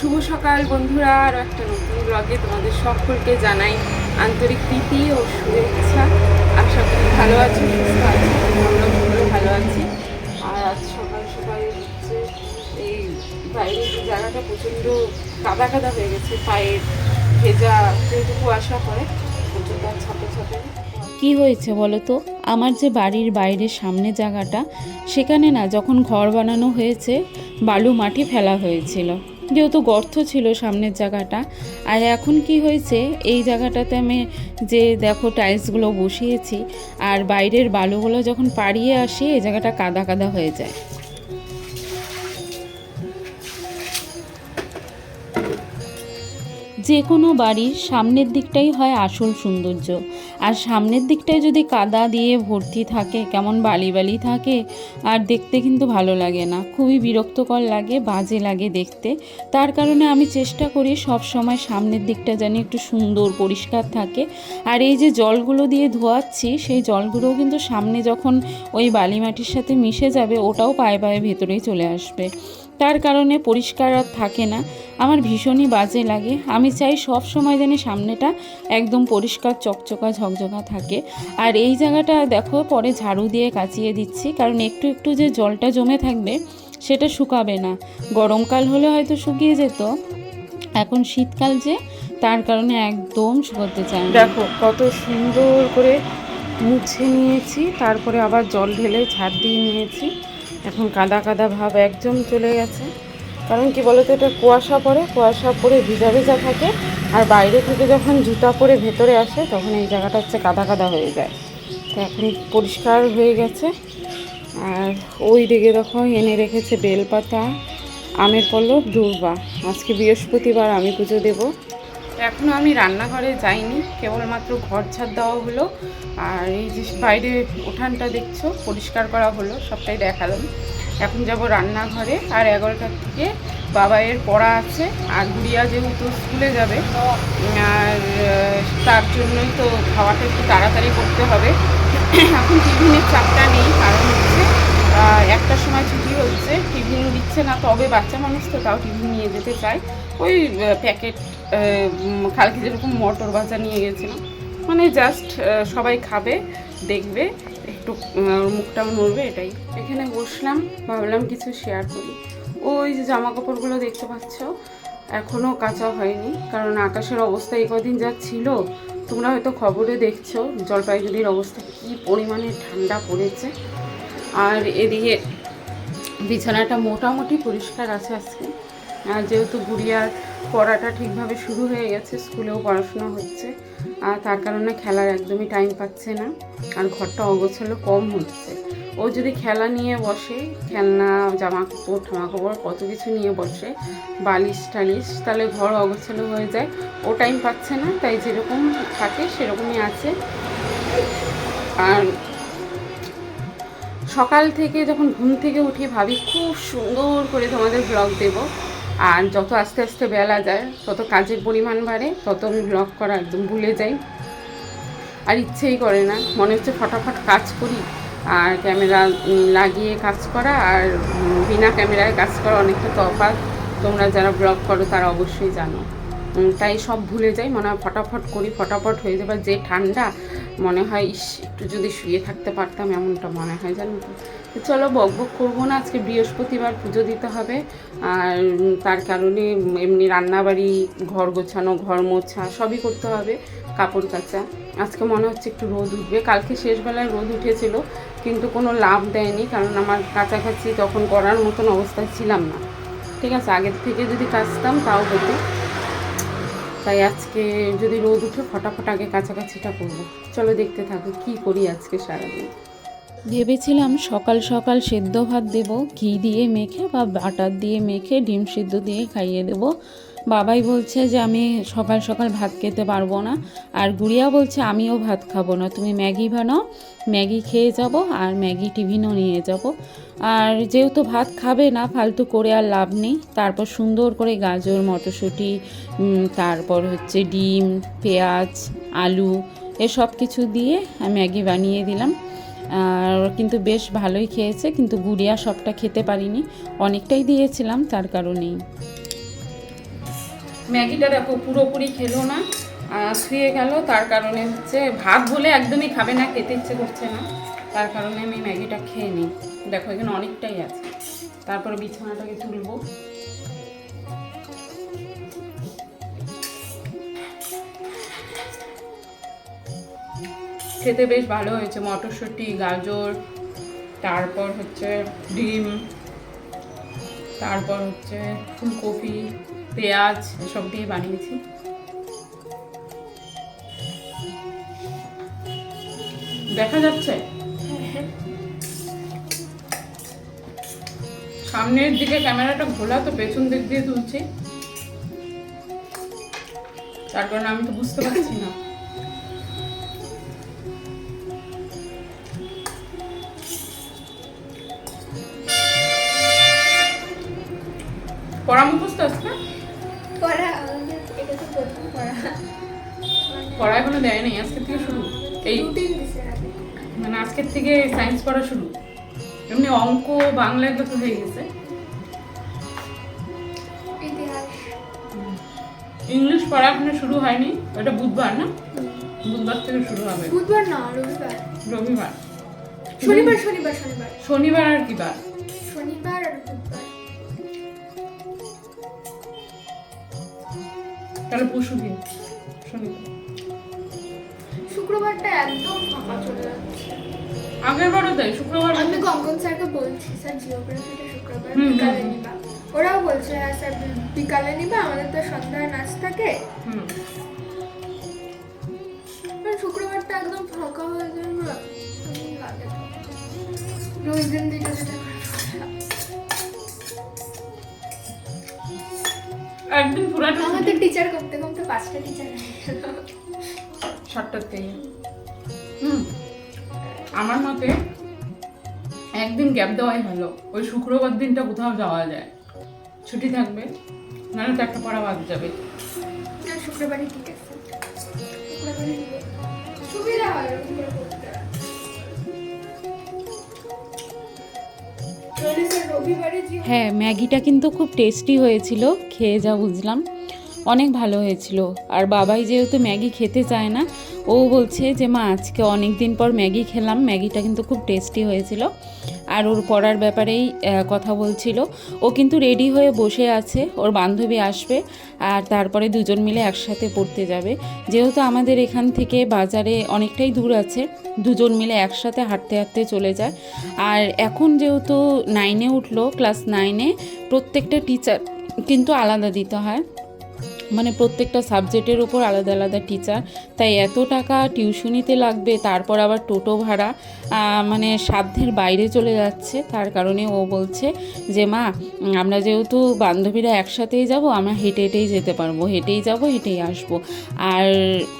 শুভ সকাল বন্ধুরা, আরও একটা নতুন ব্লগে তোমাদের সকলকে জানাই আন্তরিক প্রীতি ও শুভেচ্ছা। আশা করি ভালো আছি, সুস্থ আছি, আমরা সকলে ভালো আছি। আর আজ সকাল সকাল হচ্ছে এই বাইরের যে জায়গাটা প্রচণ্ড কাদা কাদা হয়ে গেছে, পায়ের ভেজা যেহেতু কুয়াশা পড়ে প্রচণ্ড ছাপে ছাপে। কি হয়েছে বলো তো, আমার যে বাড়ির বাইরের সামনে জায়গাটা, সেখানে না যখন ঘর বানানো হয়েছে বালু মাটি ফেলা হয়েছিল, যেহেতু গর্ত ছিল সামনের জায়গাটা। আর এখন কি হয়েছে, এই জায়গাটাতে আমি যে দেখো টাইলসগুলো বসিয়েছি, আর বাইরের বালুগুলো যখন পাড়িয়ে আসি এই জায়গাটা কাদা কাদা হয়ে যায়। যে কোনো বাড়ির সামনের দিকটাই হয় আসল সৌন্দর্য, আর সামনের দিকটায় যদি কাদা দিয়ে ভর্তি থাকে, কেমন বালি বালি থাকে, আর দেখতে কিন্তু ভালো লাগে না, খুবই বিরক্তকর লাগে, বাজে লাগে দেখতে। তার কারণে আমি চেষ্টা করি সব সময় সামনের দিকটা যেন একটু সুন্দর পরিষ্কার থাকে। আর এই যে জলগুলো দিয়ে ধোয়াচ্ছি, সেই জলগুলোও কিন্তু সামনে যখন ওই বালি মাটির সাথে মিশে যাবে, ওটাও পায়ে পায়ে ভেতরেই চলে আসবে। তার কারণে পরিষ্কার আর থাকে না, আমার ভীষণই বাজে লাগে। আমি চাই সব সময় যেন সামনেটা একদম পরিষ্কার চকচকা ঝকঝকা থাকে। আর এই জায়গাটা দেখো পরে ঝাড়ু দিয়ে কাচিয়ে দিচ্ছি, কারণ একটু একটু যে জলটা জমে থাকবে সেটা শুকাবে না। গরমকাল হলে হয়তো শুকিয়ে যেত, এখন শীতকাল যে, তার কারণে একদম শুকোতে চায় না। দেখো কত সুন্দর করে মুছে নিয়েছি, তারপরে আবার জল ঢেলে ঝাড় দিয়ে নিয়েছি। এখন কাদা কাদা ভাব একদম চলে গেছে। কারণ কি বলতো, এটা কুয়াশা পড়ে ভিজা ভিজা থাকে, আর বাইরে থেকে যখন জুতা পরে ভেতরে আসে তখন এই জায়গাটা হচ্ছে কাদা কাদা হয়ে যায়। তো এখন পরিষ্কার হয়ে গেছে। আর ওই দিকে দেখো এনে রেখেছে বেলপাতা, আমের পল্লব, দূর্বা। আজকে বৃহস্পতিবার, আমি পুজো দেবো। এখনও আমি রান্নাঘরে যাইনি, কেবলমাত্র ঘর ছাদ দেওয়া হলো। আর এই যে বাইরে উঠানটা দেখছো পরিষ্কার করা হলো, সবটাই দেখালাম। এখন যাব রান্নাঘরে। আর 11টার থেকে বাবাইয়ের পড়া আছে, আর গুড়িয়া যেহেতু স্কুলে যাবে, আর তার জন্যই তো খাওয়াটা একটু তাড়াতাড়ি করতে হবে। এখন টিফিনের চাপটা নেই, কারণ হচ্ছে 1টার সময় ছুটি হচ্ছে, টিফিন দিচ্ছে না। তবে বাচ্চা মানুষ তো, তাও টিফিন নিয়ে যেতে চায়। ওই প্যাকেট কালকে যেরকম মটর ভাজা নিয়ে গেছিলাম, মানে জাস্ট সবাই খাবে, দেখবে, একটু মুখটা নড়বে, এটাই। এখানে বসলাম, ভাবলাম কিছু শেয়ার করি। ওই যে জামা কাপড়গুলো দেখতে পাচ্ছ, এখনও কাঁচা হয়নি, কারণ আকাশের অবস্থা এই কদিন যা ছিল, তোমরা হয়তো খবরে দেখছো জলপাইগুড়ির অবস্থা কী পরিমাণে ঠান্ডা পড়েছে। আর এদিকে বিছানাটা মোটামুটি পরিষ্কার আছে আজকে। আর যেহেতু গুড়িয়ার পড়াটা ঠিকভাবে শুরু হয়ে গেছে, স্কুলেও পড়াশোনা হচ্ছে, আর তার কারণে খেলার একদমই টাইম পাচ্ছে না, আর ঘরটা অগোছালো কম হচ্ছে। ও যদি খেলা নিয়ে বসে, খেলনা, জামা কাপড়, ঠামা কাপড়, কত কিছু নিয়ে বসে, বালিশ টালিশ, তাহলে ঘর অগোছালো হয়ে যায়। ও টাইম পাচ্ছে না, তাই যেরকম থাকে সেরকমই আছে। আর সকাল থেকে যখন ঘুম থেকে উঠি ভাবি খুব সুন্দর করে তোমাদের ব্লগ দেব, আর যত আস্তে আস্তে বেলা যায় তত কাজের পরিমাণ বাড়ে, তত আমি ব্লগ করা একদম ভুলে যাই, আর ইচ্ছেই করে না। মনে হচ্ছে ফটাফট কাজ করি। আর ক্যামেরা লাগিয়ে কাজ করা আর বিনা ক্যামেরায় কাজ করা অনেকটা তফাৎ, তোমরা যারা ব্লগ করো তারা অবশ্যই জানো। তাই সব ভুলে যাই, মনে হয় ফটাফট করি, ফটাফট হয়ে যাবে। যে ঠান্ডা, মনে হয় একটু যদি শুয়ে থাকতে পারতাম, এমনটা মনে হয়, জানো তো। চলো বক বক করবো না, আজকে বৃহস্পতিবার, পুজো দিতে হবে। আর তার কারণে এমনি রান্নাবাড়ি, ঘর গোছানো, ঘর মোছা সবই করতে হবে, কাপড় কাচা। আজকে মনে হচ্ছে একটু রোদ উঠবে, কালকে শেষবেলায় রোদ উঠেছিল, কিন্তু কোনো লাভ দেয়নি, কারণ আমার কাছাকাছি তখন করার মতন অবস্থায় ছিলাম না। ঠিক আছে, আগের থেকে যদি কাচতাম তাও হতো। তাই আজকে যদি রোদ উঠে ফটাফট আগে কাছাকাছিটা করবো। চলো দেখতে থাকো কী করি আজকে সারাদিন। ভেবেছিলাম সকাল সকাল সেদ্ধ ভাত দেব, ঘি দিয়ে মেখে বা বাটার দিয়ে মেখে ডিম সিদ্ধ দিয়ে খাইয়ে দেব। বাবাই বলছে যে আমি সকাল সকাল ভাত খেতে পারবো না, আর গুড়িয়া বলছে আমিও ভাত খাবো না, তুমি ম্যাগি বানাও, ম্যাগি খেয়ে যাব, আর ম্যাগি টিফিনও নিয়ে যাব। আর যেহেতু ভাত খাবে না, ফালতু করে আর লাভ নেই। তারপর সুন্দর করে গাজর, মটরশুঁটি, তারপর হচ্ছে ডিম, পেঁয়াজ, আলু, এসব কিছু দিয়ে ম্যাগি বানিয়ে দিলাম। আর কিন্তু বেশ ভালোই খেয়েছে, কিন্তু গুড়িয়া সবটা খেতে পারিনি, অনেকটাই দিয়েছিলাম, তার কারণেই। ম্যাগিটা দেখো পুরোপুরি খেলো না, শুয়ে গেল। তার কারণে হচ্ছে ভাত বলে একদমই খাবে না, খেতে ইচ্ছে করছে না, তার কারণে আমি ম্যাগিটা খেয়ে নিই। দেখো এখানে অনেকটাই আছে। তারপরে বিছানাটাকে তুলবো। খেতে বেশ ভালো হয়েছে, মটরশুঁটি, গাজর, তারপর হচ্ছে ডিম, তারপর হচ্ছে ফুলকপি, পেঁয়াজ এসব দিয়ে বানিয়েছি। দেখা যাচ্ছে সামনের দিকে ক্যামেরাটা ঘোলা, তো পেছন দিক দিয়ে তুলছি, তার কারণে আমি তো বুঝতে পারছি না। পড়া মুখস্থ আছে না? পড়া এখনো দেয় নাই, আজকের থেকে শুরু। এই মানে আজকের থেকে সায়েন্স পড়া শুরু। এমনি অঙ্ক, বাংলা এগুলো তো হয়ে গেছে। ইংলিশ পড়া এখনো শুরু হয়নি, ওটা বুধবার না? বুধবার থেকে শুরু হবে। বুধবার না, রবিবার। রবিবার, শনিবার শনিবার শনিবার শনিবার আর কি বার? শনিবার আর বুধবার। তাহলে পরশু দিন শনিবার। শুক্রবারটা একদম ফাঁকা চলে যাচ্ছে। আগের বারও তাই, শুক্রবার আমি গঙ্গন স্যারকে বলছি, স্যার জিওগ্রাফিটা শুক্রবার হুম, বিকালে হুম। নিবা। ওরাও বলছে হ্যাঁ স্যার বিকালে নিবা, আমাদের তো সন্ধ্যায় নাচ থাকে। হুম। শুক্রবারটা একদম ফাঁকা হয়ে যায় না, কেমন লাগে। রোজ দিন দিকে যেটা একদিন পুরাটা আমাদের টিচার করতে করতে 5টা টিচার 7টার থেকে। আমার মতে একদিন গ্যাপ দেওয়াই ভালো, ওই শুক্রবার দিনটা কোথাও যাওয়া যায়, ছুটি থাকবে, নাহলে তো একটা পড়া বাদ যাবে। না, শুক্রবারই ঠিক আছে, শুক্রবারই সুবিধা হয় ওরকম করে করতে। রবিবারে হ্যাঁ, ম্যাগিটা কিন্তু খুব টেস্টি হয়েছিল, খেয়ে যা বুঝলাম অনেক ভালো হয়েছিল। আর বাবাই যেহেতু ম্যাগি খেতে চায় না, ও বলছে যে মা আজকে অনেক দিন পর ম্যাগি খেলাম, ম্যাগিটা কিন্তু খুব টেস্টি হয়েছিল। আর ওর পড়ার ব্যাপারেই কথা বলছিল। ও কিন্তু রেডি হয়ে বসে আছে, ওর বান্ধবী আসবে আর তারপরে দুজন মিলে একসাথে পড়তে যাবে। যেহেতু আমাদের এখান থেকে বাজারে অনেকটাই দূর আছে, দুজন মিলে একসাথে হাঁটতে হাঁটতে চলে যায়। আর এখন যেহেতু 9-এ উঠলো, ক্লাস 9-এ প্রত্যেকটা টিচার কিন্তু আলাদা দিতে হয়, মানে প্রত্যেকটা সাবজেক্টের উপর আলাদা আলাদা টিচার, তাই এত টাকা টিউশনিতে লাগবে, তারপর আবার টোটো ভাড়া, মানে সাধ্যের বাইরে চলে যাচ্ছে। তার কারণে ও বলছে যে মা আমরা যেহেতু বান্ধবীরা একসাথেই যাব, আমরা হেঁটে হেঁটেই যেতে পারবো, হেঁটেই যাব হেঁটেই আসবো। আর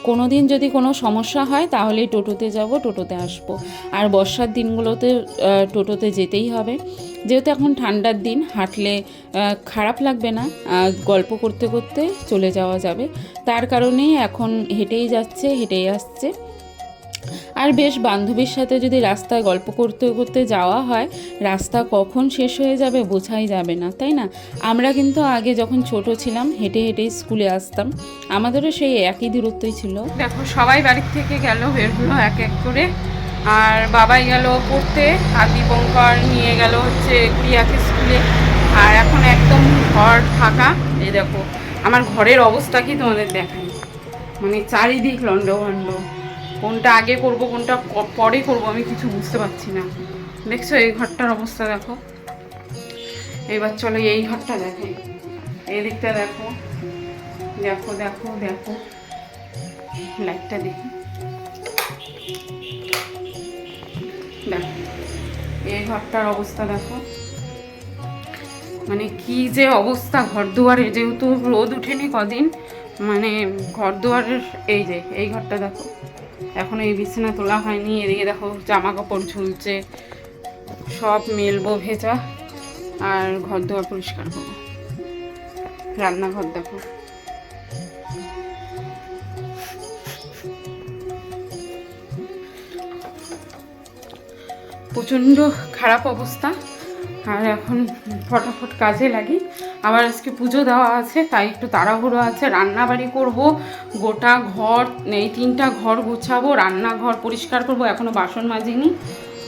কোনো দিন যদি কোনো সমস্যা হয় তাহলেই টোটোতে যাব, টোটোতে আসবো। আর বর্ষার দিনগুলোতে টোটোতে যেতেই হবে, যেহেতু এখন ঠান্ডার দিন, হাঁটলে খারাপ লাগবে না, গল্প করতে করতে চলে যাওয়া যাবে। তার কারণেই এখন হেঁটেই যাচ্ছে, হেঁটেই আসছে। আর বেশ বান্ধবীর সাথে যদি রাস্তায় গল্প করতে করতে যাওয়া হয়, রাস্তা কখন শেষ হয়ে যাবে বোঝাই যাবে না, তাই না? আমরা কিন্তু আগে যখন ছোট ছিলাম হেঁটে হেঁটেই স্কুলে আসতাম, আমাদেরও সেই একই দূরত্বই ছিল। দেখো সবাই বাড়ির থেকে গেল, বের হলো এক এক করে। আর বাবাই গেল পড়তে, আর দীপঙ্কর নিয়ে গেল হচ্ছে গুড়িয়াকে স্কুলে। আর এখন একদম ঘর ফাঁকা। এই দেখো আমার ঘরের অবস্থা কি তোমাদের দেখাই, মানে চারিদিক লন্ডভন্ড, কোনটা আগে করব কোনটা পরে করব আমি কিছু বুঝতে পারছি না। দেখছো এই ঘরটার অবস্থা দেখো। এবার চলো এই ঘরটা দেখাই, এই দিকটা দেখো, দেখো দেখো দেখো, লাইটটা দেখি, দেখো এই ঘরটার অবস্থা দেখো, মানে কি যে অবস্থা ঘর দুয়ারে, যেহেতু রোদ উঠেনি কদিন, মানে ঘর দুয়ারের। এই যে এই ঘরটা দেখো, এখন এই বিছানা তোলা হয়নি, এদিকে দেখো জামা কাপড় ঝুলছে, সব মেলবো ভেজা, আর ঘর দুয়ার পরিষ্কার করবো। রান্নাঘর দেখো, প্রচণ্ড খারাপ অবস্থা। আর এখন ফটাফট কাজে লাগি। আবার আজকে পুজো দেওয়া আছে, তাই একটু তাড়াহুড়ো আছে। রান্নাবাড়ি করব, গোটা ঘর, এই 3টা ঘর গোছাবো, রান্নাঘর পরিষ্কার করব, এখনও বাসন মাজিনি।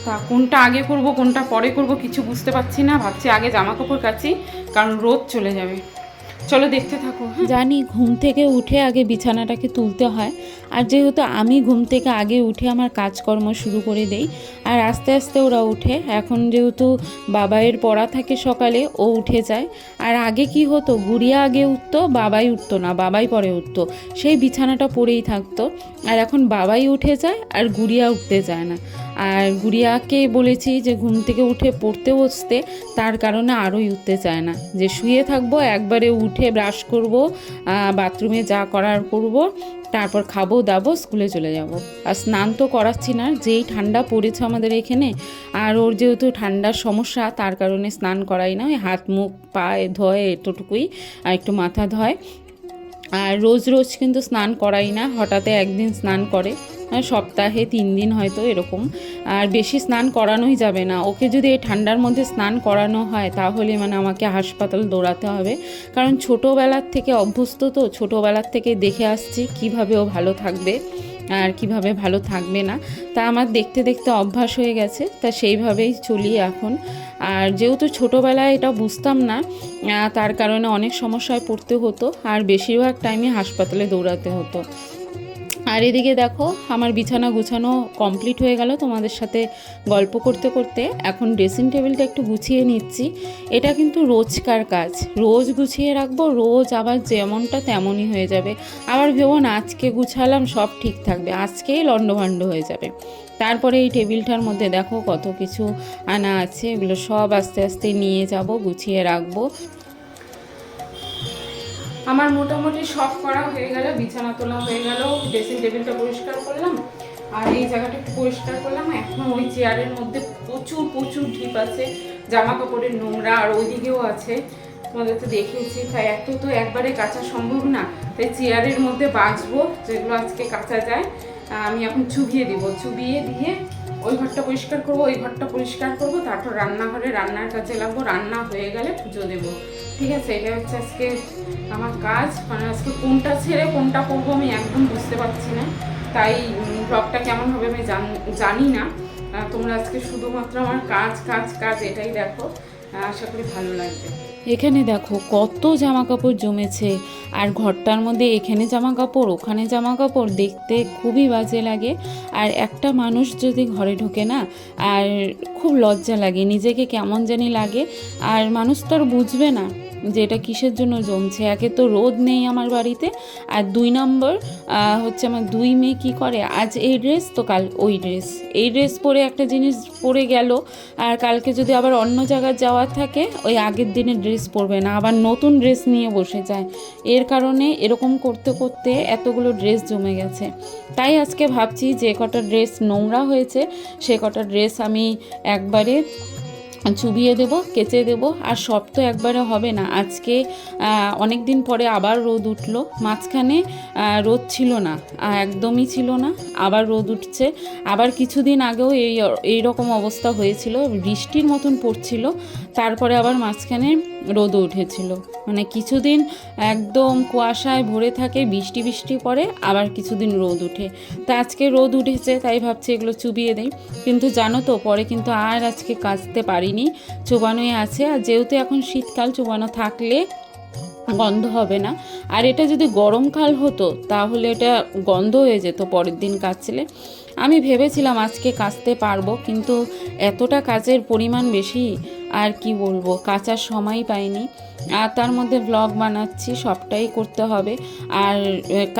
তা কোনটা আগে করব কোনটা পরে করব কিছু বুঝতে পারছি না। ভাবছি আগে জামা কাপড় কাচি, কারণ রোদ চলে যাবে। চলো দেখতে থাকো। হ্যাঁ, জানি ঘুম থেকে উঠে আগে বিছানাটাকে তুলতে হয়, আর যেহেতু আমি ঘুম থেকে আগে উঠে আমার কাজকর্ম শুরু করে দেই, আর আস্তে আস্তে ওরা উঠে। এখন যেহেতু বাবাইয়ের পড়া থাকে সকালে, ও উঠে যায়। আর আগে কি হতো, গুড়িয়া আগে উঠতো, বাবাই উঠতো না, বাবাই পরে উঠতো, সেই বিছানাটা পড়েই থাকতো। আর এখন বাবাই উঠে যায় আর গুড়িয়া উঠতে যায় না। আর গুড়িয়াকে বলেছি যে ঘুম থেকে উঠে পড়তে বসতে, তার কারণে আরোই উঠতে চায় না, যে শুয়ে থাকবো, একবারে উঠে ব্রাশ করব, বাথরুমে যা করার করব, তারপর খাবো দাবো, স্কুলে চলে যাব। আর স্নান তো করাচ্ছি না, যেই ঠান্ডা পড়েছে আমাদের এখানে, আর ওর যেহেতু ঠান্ডার সমস্যা, তার কারণে স্নান করাই না। ওই হাত মুখ পায়ে ধোয় এতটুকুই, আর একটু মাথা ধোয়। আর রোজ রোজ কিন্তু স্নান করাই না, হঠাৎ একদিন স্নান করে, সপ্তাহে 3 দিন হয়তো এরকম। আর বেশি স্নান করানোই যাবে না ওকে। যদি এই ঠান্ডার মধ্যে স্নান করানো হয় তাহলে মানে আমাকে হাসপাতাল দৌড়াতে হবে, কারণ ছোটোবেলার থেকে অভ্যস্ত, তো ছোটোবেলার থেকে দেখে আসছি কিভাবে ও ভালো থাকবে আর কিভাবে ভালো থাকবে না। তা আমার দেখতে দেখতে অভ্যাস হয়ে গেছে, তা সেইভাবেই চলি এখন। আর যেহেতু ছোটোবেলায় এটা বুঝতাম না, তার কারণে অনেক সমস্যায় পড়তে হতো, আর বেশিরভাগ টাইমে হাসপাতালে দৌড়াতে হতো। আর এদিকে দেখো আমার বিছানা গুছানো কমপ্লিট হয়ে গেল তোমাদের সাথে গল্প করতে করতে। এখন ড্রেসিং টেবিলটা একটু গুছিয়ে নিচ্ছি। এটা কিন্তু রোজকার কাজ, রোজ গুছিয়ে রাখবো, রোজ আবার যেমনটা তেমনই হয়ে যাবে। আবার ভেবো না আজকে গুছালাম সব ঠিক থাকবে, আজকেই লণ্ডভণ্ড হয়ে যাবে। তারপরে এই টেবিলটার মধ্যে দেখো কত কিছু আনা আছে, এগুলো সব আস্তে আস্তে নিয়ে যাব, গুছিয়ে রাখবো। আমার মোটামুটি সব করা হয়ে গেল, বিছানা তোলা হয়ে গেল, ড্রেসিং টেবিলটা পরিষ্কার করলাম, আর এই জায়গাটা একটু পরিষ্কার করলাম। এখন ওই চেয়ারের মধ্যে প্রচুর প্রচুর ঢিপ আছে, জামা কাপড়ের নোংরা, আর ওইদিকেও আছে, তোমাদের তো দেখিয়েছি। তাই এত তো একবারে কাচা সম্ভব না, তাই চেয়ারের মধ্যে বাছবো যেগুলো আজকে কাচা যায়। আমি এখন চুবিয়ে দিব, চুবিয়ে দিয়ে ওই ঘরটা পরিষ্কার করব, ওই ঘরটা পরিষ্কার করব, তারপর রান্নাঘরে রান্নার কাজে লাগবো, রান্না হয়ে গেলে পুজো দেবো। ঠিক আছে, এটা হচ্ছে আজকে আমার কাজ। মানে আজকে কোনটা ছেড়ে কোনটা করবো আমি একদম বুঝতে পারছি না, তাই ব্লগটা কেমন হবে আমি জানি না। তোমরা আজকে শুধুমাত্র আমার কাজ কাজ কাজ এটাই দেখো, আশা করি ভালো লাগবে। এখানে দেখো কত জামা কাপড় জমেছে, আর ঘরটার মধ্যে এখানে জামা কাপড় ওখানে জামা কাপড়, দেখতে খুবই বাজে লাগে। আর একটা মানুষ যদি ঘরে ঢোকে না, আর খুব লজ্জা লাগে, নিজেকে কেমন জানি লাগে। আর মানুষ তো আর বুঝবে না যে এটা কিসের জন্য জমছে। একে তো রোদ নেই আমার বাড়িতে, আর 2 নম্বর হচ্ছে আমার 2 মেয়ে কী করে, আজ এই ড্রেস তো কাল ওই ড্রেস, এই ড্রেস পরে একটা জিনিস পরে গেল, আর কালকে যদি আবার অন্য জায়গায় যাওয়ার থাকে ওই আগের দিনের ড্রেস পরবে না, আবার নতুন ড্রেস নিয়ে বসে যায়। এর কারণে এরকম করতে করতে এতগুলো ড্রেস জমে গেছে। তাই আজকে ভাবছি যে কটা ড্রেস নোংরা হয়েছে সে কটা ড্রেস আমি একবারে চুবিয়ে দেবো, কেচে দেবো। আর সব তো একবারে হবে না। আজকে অনেক দিন পরে আবার রোদ উঠলো, মাঝখানে রোদ ছিল না, একদমই ছিল না, আবার রোদ উঠছে। আবার কিছুদিন আগেও এই রকম অবস্থা হয়েছিল, বৃষ্টির মতন পড়ছিল, তারপরে আবার মাঝখানে রোদও উঠেছিল। মানে কিছুদিন একদম কুয়াশায় ভরে থাকে, বৃষ্টি বৃষ্টি পড়ে, আবার কিছুদিন রোদ উঠে। তা আজকে রোদ উঠেছে তাই ভাবছি এগুলো চুবিয়ে দেই, কিন্তু জানো তো পরে কিন্তু আর আজকে কাচতে পারিনি, চোবানোই আছে। আর যেহেতু এখন শীতকাল, চোবানো থাকলে গন্ধ হবে না। আর এটা যদি গরমকাল হতো তাহলে এটা গন্ধ হয়ে যেত পরের দিন কাচলে। আমি ভেবেছিলাম আজকে কাচতে পারবো, কিন্তু এতটা কাজের পরিমাণ বেশি, আর কি বলবো, কাচার সময় পাইনি। আর তার মধ্যে ব্লগ বানাচ্ছি, সবটাই করতে হবে, আর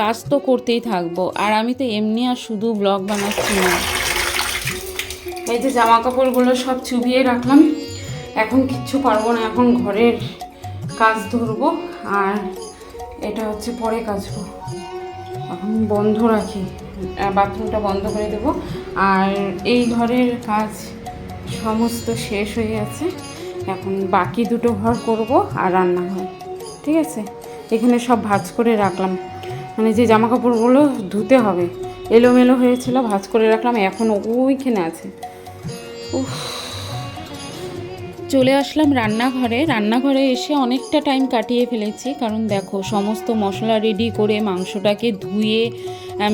কাজ তো করতেই থাকবো। আর আমি তো এমনি আর শুধু ব্লগ বানাচ্ছি না। এই যে জামা কাপড়গুলো সব চুবিয়ে রাখলাম, এখন কিচ্ছু পারবো না, এখন ঘরের কাজ ধরবো, আর এটা হচ্ছে পরে কাচবো। এখন বন্ধ রাখি, বাথরুমটা বন্ধ করে দেবো। আর এই ঘরের কাজ সমস্ত শেষ হয়ে গেছে, এখন বাকি 2টো ঘর করব আর রান্নাঘর। ঠিক আছে, এখানে সব ভাঁজ করে রাখলাম, মানে যে জামা কাপড়গুলো ধুতে হবে এলোমেলো হয়েছিল, ভাঁজ করে রাখলাম, এখন ওইখানে আছে। চলে আসলাম রান্নাঘরে এসে অনেকটা টাইম কাটিয়ে ফেলেছি, কারণ দেখো সমস্ত মশলা রেডি করে মাংসটাকে ধুয়ে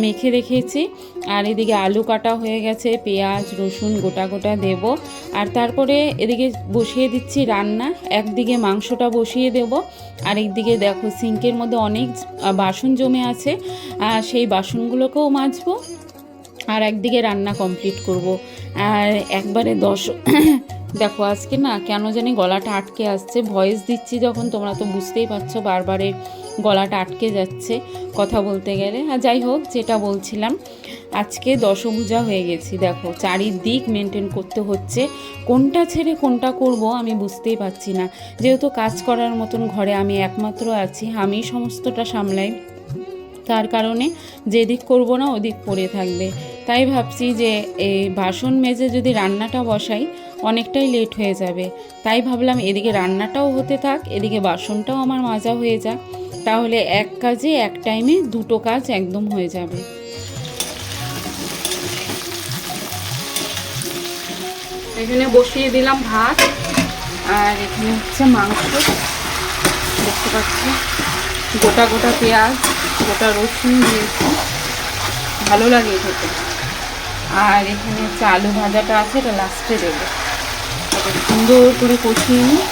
মেখে রেখেছি। আর এদিকে আলু কাটা হয়ে গেছে, পেঁয়াজ রসুন গোটা গোটা দেব। আর তারপরে এদিকে বসিয়ে দিচ্ছি রান্না, একদিকে মাংসটা বসিয়ে দেব, আর একদিকে দেখো সিঙ্কের মধ্যে অনেক বাসন জমে আছে, সেই বাসনগুলোকেও মাজবো, আর একদিকে রান্না কমপ্লিট করব। আর একবারে দেখো আজকে না কেন জানি গলাটা আটকে আসছে, ভয়েস দিচ্ছি যখন তোমরা তো বুঝতেই পারছো বারবারে গলাটা আটকে যাচ্ছে কথা বলতে গেলে। আর যাই হোক, যেটা বলছিলাম, আজকে দশভূজা হয়ে গেছি। দেখো চারিদিক মেনটেন করতে হচ্ছে, কোনটা ছেড়ে কোনটা করব আমি বুঝতেই পারছি না। যেহেতু কাজ করার মতন ঘরে আমি একমাত্র আছি, আমি সমস্তটা সামলাই, তার কারণে যেদিক করব না ওদিক পড়ে থাকবে। তাই ভাবছি যে এই বাসন মেজে যদি রান্নাটা বসাই অনেকটাই লেট হয়ে যাবে, তাই ভাবলাম এদিকে রান্নাটাও হতে থাক, এদিকে বাসনটাও আমার মাজা হয়ে যাক, তাহলে এক কাজে এক টাইমে দুটো কাজ একদম হয়ে যাবে। এখানে বসিয়ে দিলাম ভাত, আর এখানে হচ্ছে মাংস, দেখতে পাচ্ছি গোটা গোটা পেঁয়াজ গোটা রসুন দিয়েছি, ভালো লাগে খেতে। আর এখানে হচ্ছে আলু ভাজাটা আছে, এটা লাস্টে দেবো। সুন্দর করে কষিয়ে নিই।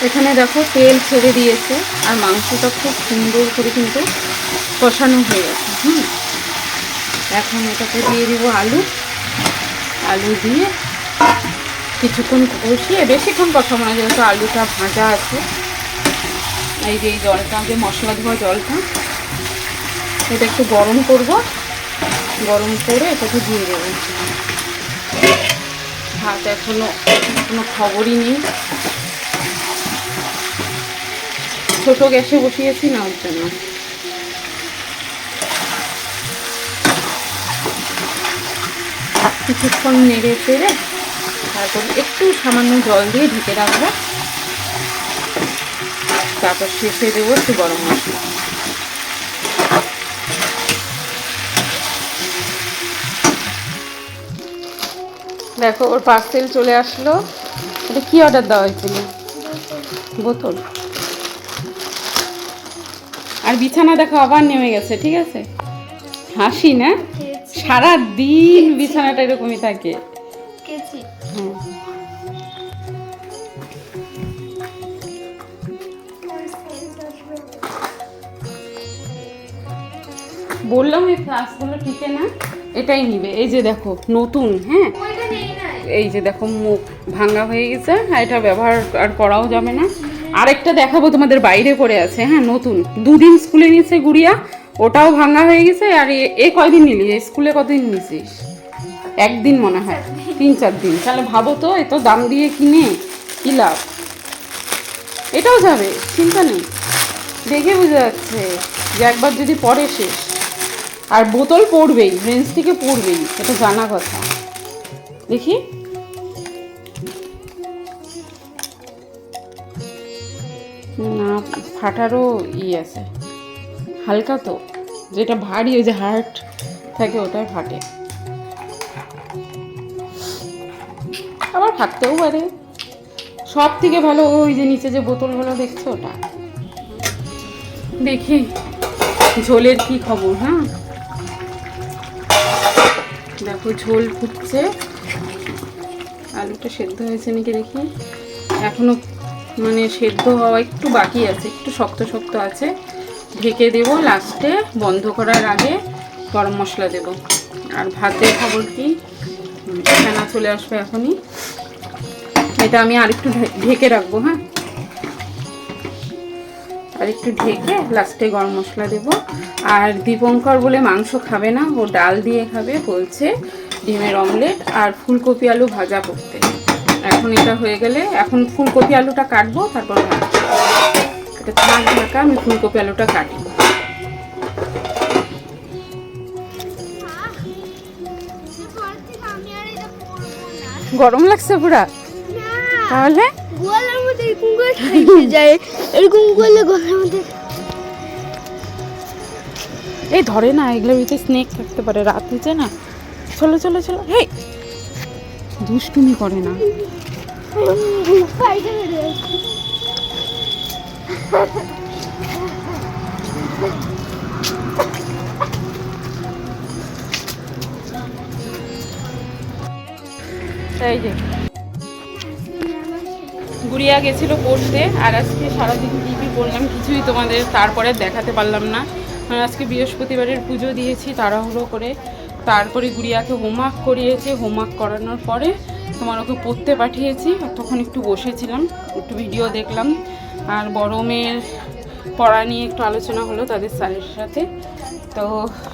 এখানে দেখো তেল ছেড়ে দিয়েছে, আর মাংসটা খুব সুন্দর করে কিন্তু কষানো হয়ে গেছে। এখন এটাকে দিয়ে দিব আলু দিয়ে কিছুক্ষণ কষিয়ে, বেশিক্ষণ কষাবো না যেহেতু আলুটা ভাজা আছে। এই যে এই জলটা, যে মশলা ধোয়া জলটা, এটা একটু গরম করব, গরম করে এটাকে দিয়ে দেবো। ভাত এখনো কোনো খবরই নেই, ছোট গ্যাসে বসিয়েছি না, ওর জন্য। কিছুক্ষণ নেড়ে চেড়ে তারপর একটু সামান্য জল দিয়ে ঢেকে রাখবো, তারপর শেষে দেবো একটু গরম মশলা। দেখো ওর পার্সেল চলে আসলো। এটা কি অর্ডার দেওয়া হয়েছিল? বোতল। আর বিছানা দেখো আবার নেমে গেছে, ঠিক আছে? হাসি না, সারা দিন বিছানাটা এরকমই থাকে। বললাম এই ফ্লাস্কগুলো টিকে না, এটাই নিবে। এই যে দেখো নতুন, হ্যাঁ এই যে দেখো মুখ ভাঙা হয়ে গেছে, আর এটা ব্যবহার আর করাও যাবে না। আরেকটা দেখাবো তোমাদের, বাইরে পড়ে আছে, হ্যাঁ নতুন, 2 দিন স্কুলে নিয়েছে গুড়িয়া, ওটাও ভাঙা হয়ে গেছে। আর এ কয়দিন নিলি? স্কুলে কতদিন নিছিস? একদিন মনে হয়, 3-4 দিন। তাহলে ভাবো তো, এত দাম দিয়ে কিনে কি লাভ? এটাও যাবে, চিন্তা নেই, দেখে বোঝা যাচ্ছে যে একবার যদি পরে শেষ। আর বোতল পড়বেই, রেঞ্জ থেকে পড়বেই, এটা জানা কথা। দেখি না, ফাটারও আছে হালকা, তো যেটা ভারী ওই যে হার্ট থাকে ওটাই ফাটে, আবার ফাটতেও পারে। সব থেকে ভালো ওই যে নিচে যে বোতলগুলো দেখছো ওটা। দেখি ঝোলের কি খবর। হ্যাঁ দেখো ঝোল ফুটছে, আলুটা সেদ্ধ হয়েছে নাকি দেখি, এখনো মানে সেদ্ধ হওয়া একটু বাকি আছে, একটু শক্ত শক্ত আছে। ঢেকে দেব, লাস্টে বন্ধ করার আগে গরম মশলা দেব। আর ভাতের খবর কি, ফেনা চলে আসবে এখনই। এটা আমি আরেকটু ঢেকে রাখবো। হ্যাঁ আর একটু ঢেকে লাস্টে গরম মশলা দেব। আর দীপঙ্কর বলে মাংস খাবে না, ও ডাল দিয়ে খাবে, বলছে ডিমের অমলেট আর ফুলকপি আলু ভাজা করতে। এখন এটা হয়ে গেলে এখন ফুলকপি আলুটা কাটবো, তারপর এটা থাক ঢাকা, আমি ফুলকপি আলুটা কাটি। গরম লাগছে পুরা? তাহলে গলার মধ্যে এরকম করে যায়, এরকম করলে গলার মধ্যে এই ধরে না, এগুলোর ভিতরে স্নেক থাকতে পারে, রাত হয়েছে না। চলো চলো চলো, হেই দুষ্টুমি করে না। সাইডে বেরিয়ে আসছে। এই যে গুড়িয়া গেছিল পড়তে, আর আজকে সারাদিন কী কী করলাম কিছুই তোমাদের তারপরে দেখাতে পারলাম না। আর আজকে বৃহস্পতিবারের পুজো দিয়েছি তাড়াহুড়ো করে, তারপরে গুড়িয়াকে হোমওয়ার্ক করিয়েছি, হোমওয়ার্ক করানোর পরে তোমার ওকে পড়তে পাঠিয়েছি। তখন একটু বসেছিলাম, একটু ভিডিও দেখলাম, আর বড় মেয়ের পড়া নিয়ে একটু আলোচনা হলো তাদের স্যারের সাথে। তো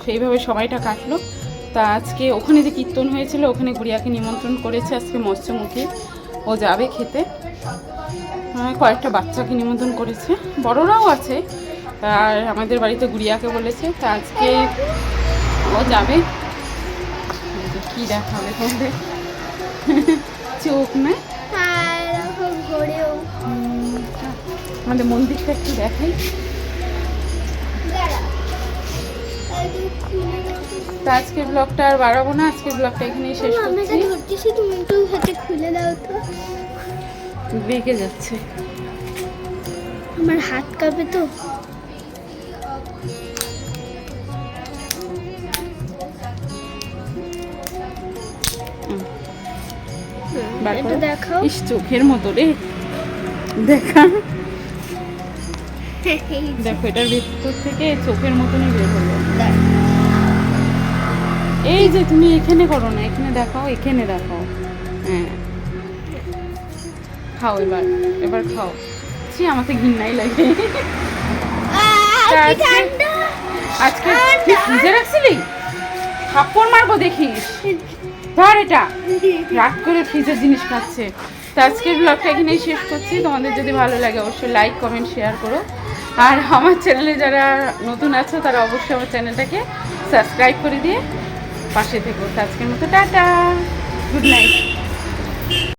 সেইভাবে সময়টা কাটলো। তা আজকে ওখানে যে কীর্তন হয়েছিল ওখানে গুড়িয়াকে নিমন্ত্রণ করেছে আজকে মৎস্যমুখী, ও যাবে খেতে। কয়েকটা বাচ্চাকে নিমন্ত্রণ করেছে, বড়রাও আছে, আর আমাদের বাড়িতে গুড়িয়াকে বলেছে। তা আজকে ও যাবে। কি দেখাবে তোমাদের? চোখ না, হ্যাঁ এরকম ঘোরেও। আমাদের মন্দিরটা একটু দেখাই। তো আজকের ব্লগটা আর বাড়াবো না, আজকের ব্লগটা এখানেই শেষ আমি করছি। এটা ধরতেছি, তুমি একটু হাতে খুলে দাও তো। বেঁকে যাচ্ছে। আমার হাত কাঁপে তো। বার এটা করো। দেখাও। ইস চোখের মতো রে, দেখা দেখো এটার ভেতর থেকে চোখের মতনই বের হলো। এই যে তুমি এখানে করো না, এখানে দেখাও, এখানে দেখাও। হ্যাঁ খাও, এবার এবার খাও। ছি আমাকে ঘৃণাই লাগে। তা আজকে তুই ফ্রিজে রাখছিলি? থাপ্পড় মারবো দেখিস। ধর এটা, রাগ করে ফ্রিজের জিনিস খাচ্ছে। তো আজকের ব্লগটা এখানেই শেষ করছি। তোমাদের যদি ভালো লাগে অবশ্যই লাইক কমেন্ট শেয়ার করো, আর আমার চ্যানেলে যারা নতুন আছো তারা অবশ্যই আমার চ্যানেলটাকে সাবস্ক্রাইব করে দিয়ে পাশে থেকো। তো আজকের মতো টাটা, গুড নাইট।